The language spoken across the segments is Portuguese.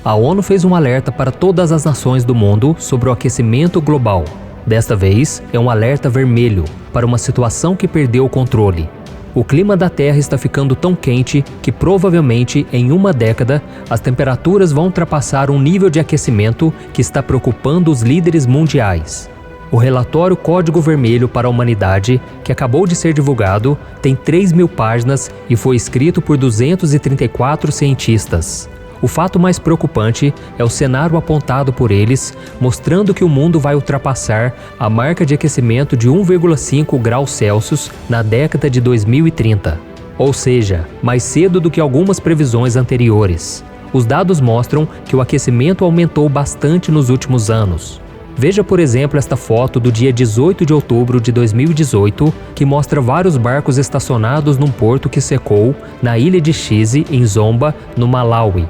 A ONU fez um alerta para todas as nações do mundo sobre o aquecimento global. Desta vez, é um alerta vermelho para uma situação que perdeu o controle. O clima da Terra está ficando tão quente que provavelmente em uma década as temperaturas vão ultrapassar um nível de aquecimento que está preocupando os líderes mundiais. O relatório Código Vermelho para a Humanidade, que acabou de ser divulgado, tem 3.000 páginas e foi escrito por 234 cientistas. O fato mais preocupante é o cenário apontado por eles, mostrando que o mundo vai ultrapassar a marca de aquecimento de 1,5 graus Celsius na década de 2030. Ou seja, mais cedo do que algumas previsões anteriores. Os dados mostram que o aquecimento aumentou bastante nos últimos anos. Veja, por exemplo, esta foto do dia 18 de outubro de 2018, que mostra vários barcos estacionados num porto que secou na ilha de Xise, em Zomba, no Malawi.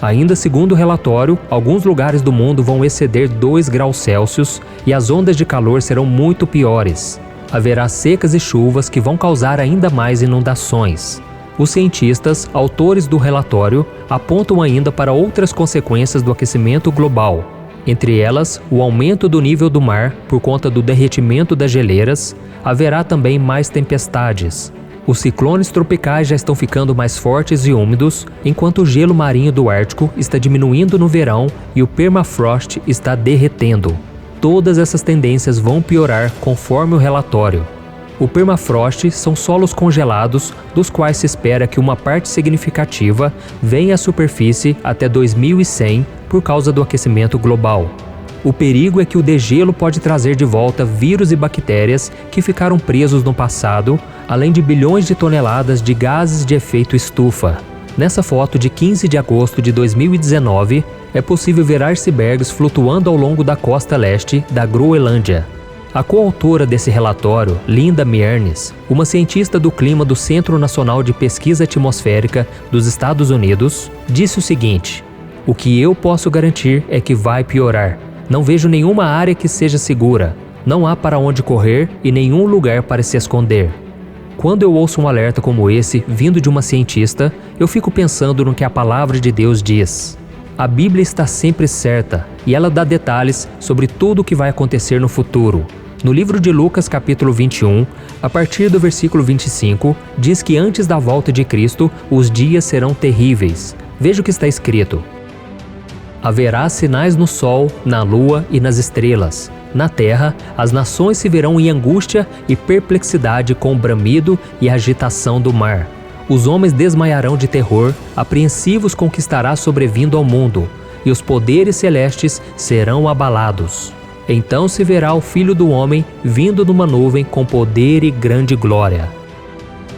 Ainda segundo o relatório, alguns lugares do mundo vão exceder 2 graus Celsius e as ondas de calor serão muito piores. Haverá secas e chuvas que vão causar ainda mais inundações. Os cientistas, autores do relatório, apontam ainda para outras consequências do aquecimento global. Entre elas, o aumento do nível do mar por conta do derretimento das geleiras. Haverá também mais tempestades. Os ciclones tropicais já estão ficando mais fortes e úmidos, enquanto o gelo marinho do Ártico está diminuindo no verão e o permafrost está derretendo. Todas essas tendências vão piorar conforme o relatório. O permafrost são solos congelados, dos quais se espera que uma parte significativa venha à superfície até 2100 por causa do aquecimento global. O perigo é que o degelo pode trazer de volta vírus e bactérias que ficaram presos no passado, além de bilhões de toneladas de gases de efeito estufa. Nessa foto de 15 de agosto de 2019, é possível ver icebergs flutuando ao longo da costa leste da Groenlândia. A coautora desse relatório, Linda Mearns, uma cientista do clima do Centro Nacional de Pesquisa Atmosférica dos Estados Unidos, disse o seguinte: "O que eu posso garantir é que vai piorar. Não vejo nenhuma área que seja segura. Não há para onde correr e nenhum lugar para se esconder." Quando eu ouço um alerta como esse, vindo de uma cientista, eu fico pensando no que a palavra de Deus diz. A Bíblia está sempre certa e ela dá detalhes sobre tudo o que vai acontecer no futuro. No livro de Lucas, capítulo 21, a partir do versículo 25, diz que antes da volta de Cristo, os dias serão terríveis. Veja o que está escrito: "Haverá sinais no sol, na lua e nas estrelas. Na terra, as nações se verão em angústia e perplexidade com o bramido e a agitação do mar. Os homens desmaiarão de terror, apreensivos com o que estará sobrevindo ao mundo, e os poderes celestes serão abalados. Então se verá o Filho do Homem vindo numa nuvem com poder e grande glória."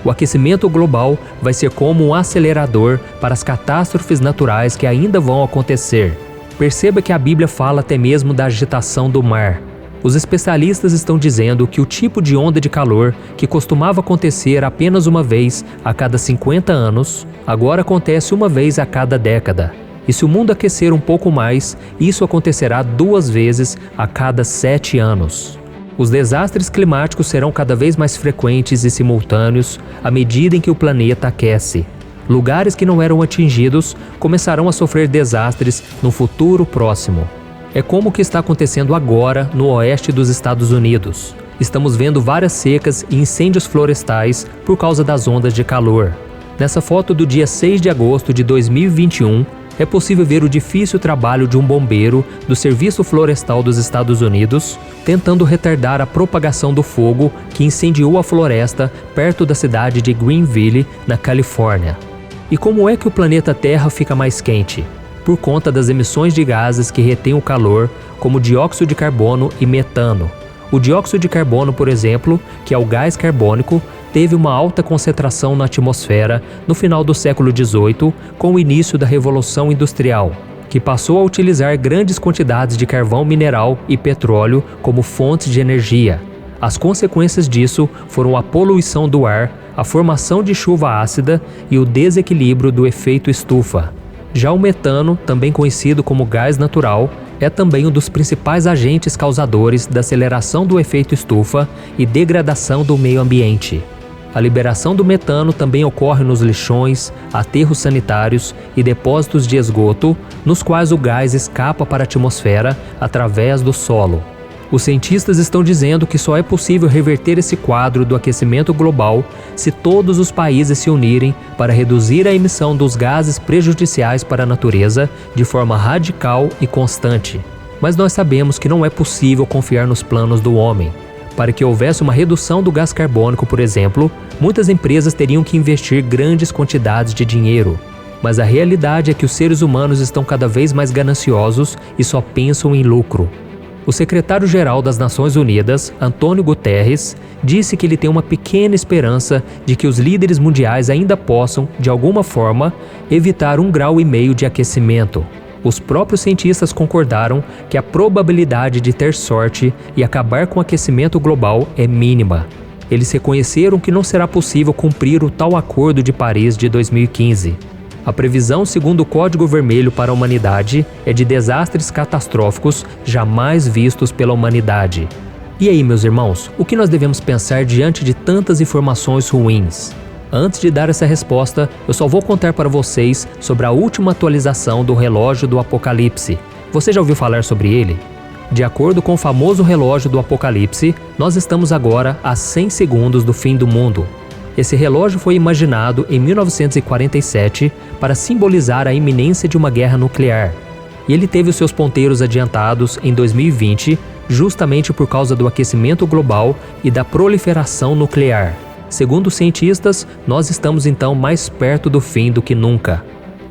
O aquecimento global vai ser como um acelerador para as catástrofes naturais que ainda vão acontecer. Perceba que a Bíblia fala até mesmo da agitação do mar. Os especialistas estão dizendo que o tipo de onda de calor que costumava acontecer apenas uma vez a cada 50 anos, agora acontece uma vez a cada década. E se o mundo aquecer um pouco mais, isso acontecerá 2 vezes a cada 7 anos. Os desastres climáticos serão cada vez mais frequentes e simultâneos à medida em que o planeta aquece. Lugares que não eram atingidos começarão a sofrer desastres no futuro próximo. É como o que está acontecendo agora no oeste dos Estados Unidos. Estamos vendo várias secas e incêndios florestais por causa das ondas de calor. Nessa foto do dia 6 de agosto de 2021, é possível ver o difícil trabalho de um bombeiro do Serviço Florestal dos Estados Unidos, tentando retardar a propagação do fogo que incendiou a floresta perto da cidade de Greenville, na Califórnia. E como é que o planeta Terra fica mais quente? Por conta das emissões de gases que retêm o calor, como dióxido de carbono e metano. O dióxido de carbono, por exemplo, que é o gás carbônico, teve uma alta concentração na atmosfera no final do século XVIII, com o início da Revolução Industrial, que passou a utilizar grandes quantidades de carvão mineral e petróleo como fontes de energia. As consequências disso foram a poluição do ar, a formação de chuva ácida e o desequilíbrio do efeito estufa. Já o metano, também conhecido como gás natural, é também um dos principais agentes causadores da aceleração do efeito estufa e degradação do meio ambiente. A liberação do metano também ocorre nos lixões, aterros sanitários e depósitos de esgoto, nos quais o gás escapa para a atmosfera através do solo. Os cientistas estão dizendo que só é possível reverter esse quadro do aquecimento global se todos os países se unirem para reduzir a emissão dos gases prejudiciais para a natureza de forma radical e constante. Mas nós sabemos que não é possível confiar nos planos do homem. Para que houvesse uma redução do gás carbônico, por exemplo, muitas empresas teriam que investir grandes quantidades de dinheiro. Mas a realidade é que os seres humanos estão cada vez mais gananciosos e só pensam em lucro. O secretário-geral das Nações Unidas, Antônio Guterres, disse que ele tem uma pequena esperança de que os líderes mundiais ainda possam, de alguma forma, evitar 1,5 graus de aquecimento. Os próprios cientistas concordaram que a probabilidade de ter sorte e acabar com o aquecimento global é mínima. Eles reconheceram que não será possível cumprir o tal Acordo de Paris de 2015. A previsão, segundo o Código Vermelho para a Humanidade, é de desastres catastróficos jamais vistos pela humanidade. E aí, meus irmãos, o que nós devemos pensar diante de tantas informações ruins? Antes de dar essa resposta, eu só vou contar para vocês sobre a última atualização do relógio do Apocalipse. Você já ouviu falar sobre ele? De acordo com o famoso relógio do Apocalipse, nós estamos agora a 100 segundos do fim do mundo. Esse relógio foi imaginado em 1947 para simbolizar a iminência de uma guerra nuclear. E ele teve os seus ponteiros adiantados em 2020, justamente por causa do aquecimento global e da proliferação nuclear. Segundo os cientistas, nós estamos então mais perto do fim do que nunca.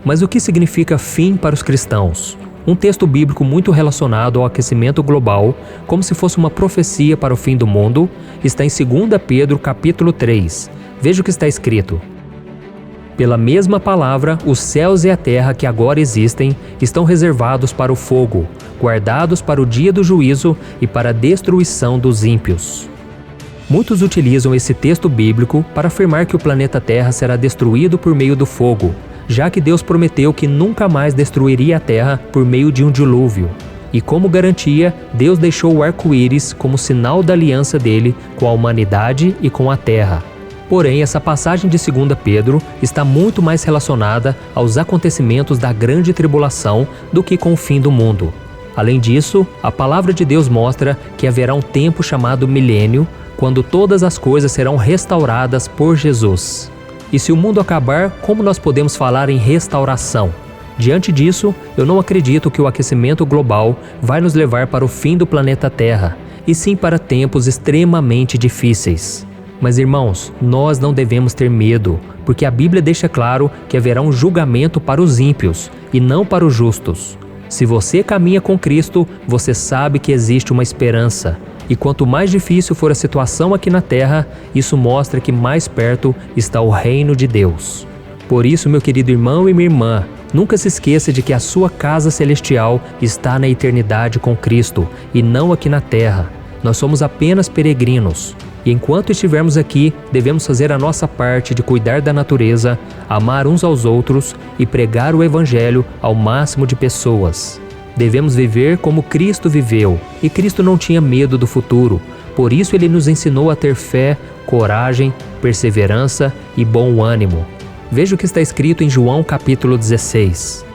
Mas o que significa fim para os cristãos? Um texto bíblico muito relacionado ao aquecimento global, como se fosse uma profecia para o fim do mundo, está em 2 Pedro capítulo 3. Veja o que está escrito. Pela mesma palavra, os céus e a terra que agora existem estão reservados para o fogo, guardados para o dia do juízo e para a destruição dos ímpios. Muitos utilizam esse texto bíblico para afirmar que o planeta Terra será destruído por meio do fogo, já que Deus prometeu que nunca mais destruiria a Terra por meio de um dilúvio. E como garantia, Deus deixou o arco-íris como sinal da aliança dele com a humanidade e com a Terra. Porém, essa passagem de 2 Pedro está muito mais relacionada aos acontecimentos da grande tribulação do que com o fim do mundo. Além disso, a palavra de Deus mostra que haverá um tempo chamado milênio, quando todas as coisas serão restauradas por Jesus. E se o mundo acabar, como nós podemos falar em restauração? Diante disso, eu não acredito que o aquecimento global vai nos levar para o fim do planeta Terra, e sim para tempos extremamente difíceis. Mas irmãos, nós não devemos ter medo, porque a Bíblia deixa claro que haverá um julgamento para os ímpios e não para os justos. Se você caminha com Cristo, você sabe que existe uma esperança. E quanto mais difícil for a situação aqui na Terra, isso mostra que mais perto está o reino de Deus. Por isso, meu querido irmão e minha irmã, nunca se esqueça de que a sua casa celestial está na eternidade com Cristo e não aqui na Terra. Nós somos apenas peregrinos. E enquanto estivermos aqui, devemos fazer a nossa parte de cuidar da natureza, amar uns aos outros e pregar o Evangelho ao máximo de pessoas. Devemos viver como Cristo viveu, e Cristo não tinha medo do futuro. Por isso ele nos ensinou a ter fé, coragem, perseverança e bom ânimo. Veja o que está escrito em João capítulo 16.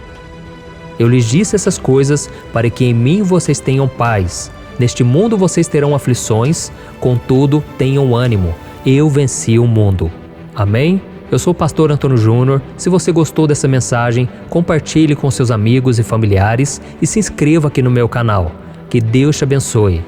Eu lhes disse essas coisas para que em mim vocês tenham paz. Neste mundo vocês terão aflições, contudo, tenham ânimo. Eu venci o mundo. Amém? Eu sou o pastor Antônio Júnior. Se você gostou dessa mensagem, compartilhe com seus amigos e familiares e se inscreva aqui no meu canal. Que Deus te abençoe.